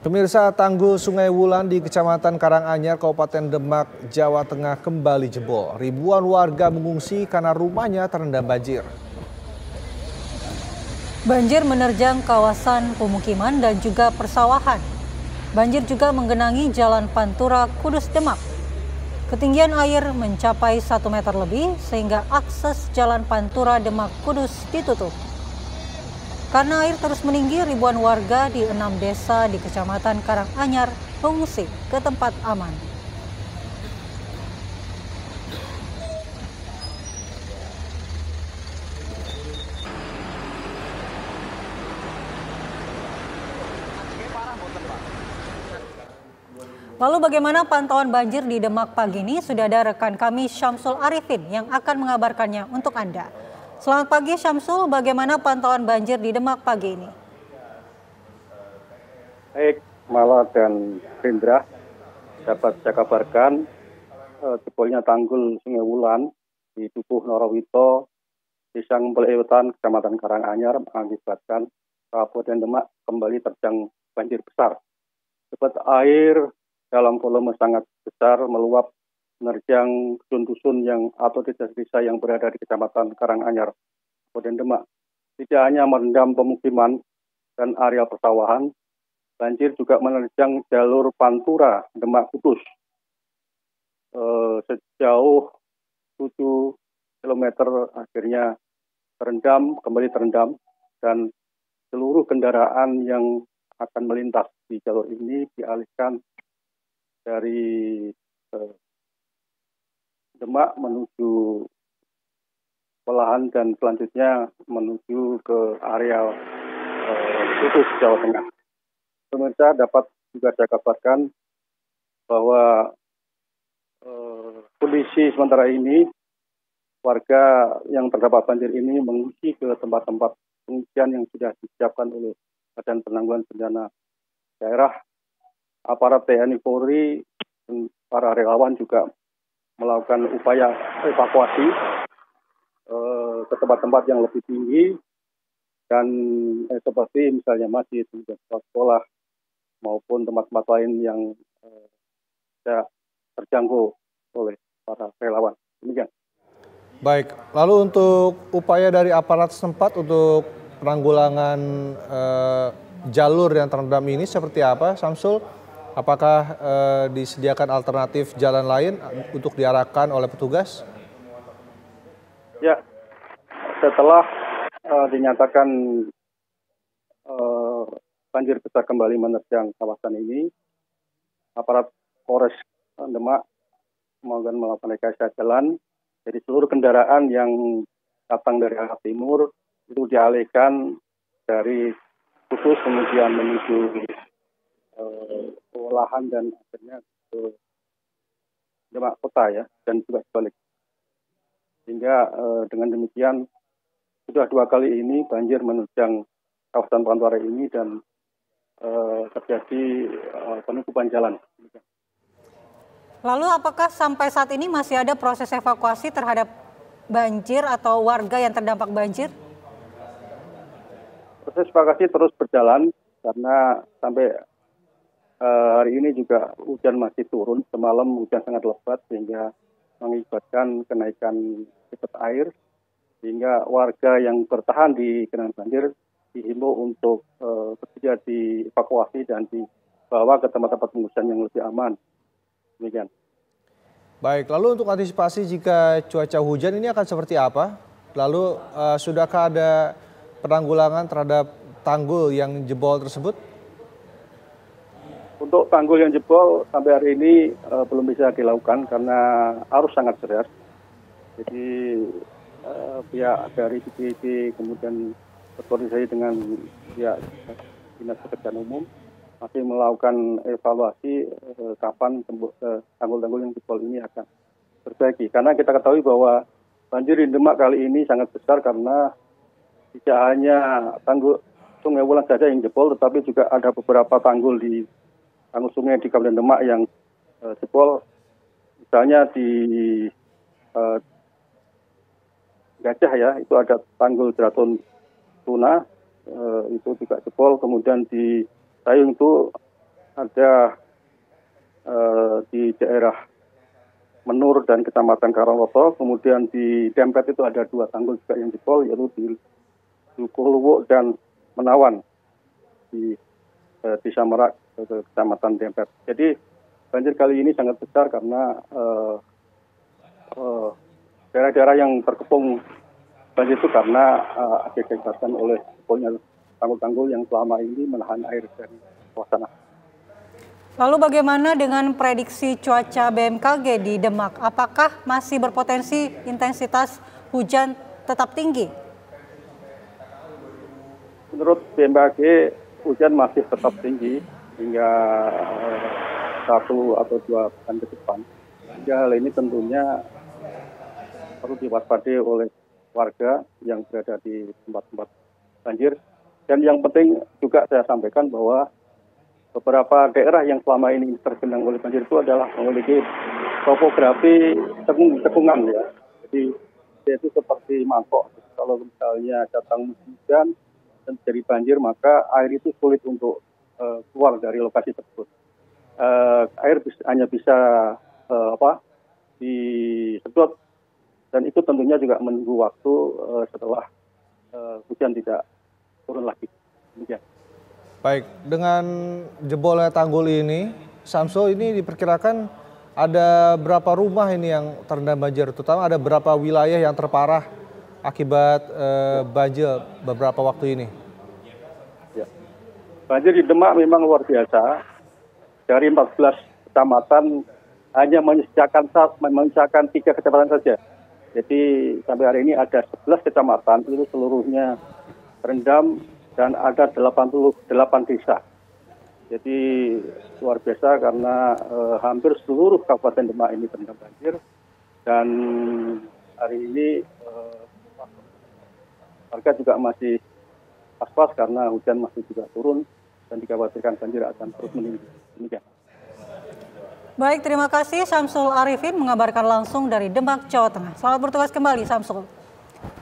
Pemirsa, tanggul Sungai Wulan di Kecamatan Karanganyar, Kabupaten Demak, Jawa Tengah kembali jebol. Ribuan warga mengungsi karena rumahnya terendam banjir. Banjir menerjang kawasan pemukiman dan juga persawahan. Banjir juga menggenangi Jalan Pantura, Kudus, Demak. Ketinggian air mencapai 1 meter lebih sehingga akses Jalan Pantura Demak Kudus ditutup. Karena air terus meninggi, ribuan warga di 6 desa di Kecamatan Karanganyar mengungsi ke tempat aman. Lalu bagaimana pantauan banjir di Demak pagi ini? Sudah ada rekan kami Syamsul Arifin yang akan mengabarkannya untuk Anda. Selamat pagi Syamsul, bagaimana pantauan banjir di Demak pagi ini? Baik, Mala dan Rindra, dapat saya kabarkan jebolnya tanggul Sungai Wulan di Dukuh Norowito, Desa Ngempel-Ewetan, Kecamatan Karanganyar mengakibatkan Kabupaten Demak kembali terjang banjir besar. Debit air dalam volume sangat besar meluap menerjang dusun-dusun atau desa-desa yang berada di Kecamatan Karanganyar, Kabupaten Demak. Tidak hanya merendam pemukiman dan area persawahan, banjir juga menerjang jalur Pantura Demak Kudus sejauh 7 km akhirnya kembali terendam, dan seluruh kendaraan yang akan melintas di jalur ini dialihkan dari Demak menuju Pelahan dan selanjutnya menuju ke area Kudus, Jawa Tengah. Pemirsa, dapat juga saya kabarkan bahwa kondisi sementara ini warga yang terdapat banjir ini mengungsi ke tempat-tempat pengungsian yang sudah disiapkan oleh Badan Penanggulangan Bencana Daerah. Aparat TNI Polri dan para relawan juga melakukan upaya evakuasi ke tempat-tempat yang lebih tinggi dan seperti misalnya masjid, sekolah maupun tempat-tempat lain yang tidak terjangkau oleh para relawan. Demikian. Baik, lalu untuk upaya dari aparat setempat untuk penanggulangan jalur yang terendam ini seperti apa, Samsul? Apakah disediakan alternatif jalan lain untuk diarahkan oleh petugas? Ya, setelah dinyatakan banjir besar kembali menerjang kawasan ini, aparat Polres Demak melakukan rekayasa jalan. Jadi seluruh kendaraan yang datang dari arah timur itu dialihkan dari Kudus kemudian menuju Pelahan dan akhirnya ke Demak Kota ya, dan juga sebalik. Sehingga dengan demikian sudah 2 kali ini banjir menerjang kawasan Pantura ini dan terjadi penutupan jalan. Lalu apakah sampai saat ini masih ada proses evakuasi terhadap banjir atau warga yang terdampak banjir? Proses evakuasi terus berjalan karena sampai hari ini juga hujan masih turun. Semalam hujan sangat lebat sehingga mengakibatkan kenaikan debit air, sehingga warga yang bertahan di genangan banjir dihimbau untuk bersedia dievakuasi dan dibawa ke tempat-tempat pengungsian yang lebih aman. Demikian. Baik, lalu untuk antisipasi jika cuaca hujan ini akan seperti apa? Lalu sudahkah ada penanggulangan terhadap tanggul yang jebol tersebut? Untuk tanggul yang jebol sampai hari ini belum bisa dilakukan karena arus sangat deras. Jadi pihak dari BPBD kemudian berkoordinasi dengan pihak Dinas Pekerjaan Umum masih melakukan evaluasi kapan tanggul-tanggul yang jebol ini akan diperbaiki. Karena kita ketahui bahwa banjir di Demak kali ini sangat besar karena tidak hanya tanggul Sungai Wulan saja yang jebol, tetapi juga ada beberapa tanggul sungai di Kabupaten Demak yang jebol. Misalnya di Gajah ya, itu ada tanggul Jeraton Tuna, itu juga jebol. Kemudian di Sayung itu ada di daerah Menur dan Kecamatan Karangwoto, kemudian di Dempet itu ada 2 tanggul juga yang jebol, yaitu di Dukuhluwuk dan Menawan di Desa Merak, Kecamatan Dempet. Jadi banjir kali ini sangat besar karena daerah-daerah yang terkepung banjir itu karena akibatkan oleh jebolnya tanggul-tanggul yang selama ini menahan air dari kawasan. Lalu bagaimana dengan prediksi cuaca BMKG di Demak? Apakah masih berpotensi intensitas hujan tetap tinggi? Menurut BMKG, hujan masih tetap tinggi hingga 1 atau 2 pekan ke depan. Hingga hal ini tentunya perlu diwaspadai oleh warga yang berada di tempat-tempat banjir. Dan yang penting juga saya sampaikan bahwa beberapa daerah yang selama ini tergenang oleh banjir itu adalah memiliki topografi cekungan ya. Jadi itu seperti mangkok. Kalau misalnya datang musim hujan dan terjadi banjir, maka air itu sulit untuk keluar dari lokasi tersebut. Air hanya bisa disedot, dan itu tentunya juga menunggu waktu setelah hujan tidak turun lagi. Demikian. Baik, dengan jebolnya tanggul ini, Samsul, ini diperkirakan ada berapa rumah ini yang terendam banjir? Terutama ada berapa wilayah yang terparah akibat banjir beberapa waktu ini? Ya. Banjir di Demak memang luar biasa. Dari 14 kecamatan hanya menyisakan 3 kecamatan saja. Jadi sampai hari ini ada 11 kecamatan itu seluruhnya terendam dan ada 88 desa. Jadi luar biasa karena hampir seluruh Kabupaten Demak ini terendam banjir. Dan hari ini warga juga masih was-was karena hujan masih juga turun dan dikhawatirkan banjir akan terus meninggi. Demikian. Baik, terima kasih Syamsul Arifin mengabarkan langsung dari Demak, Jawa Tengah. Selamat bertugas kembali, Syamsul.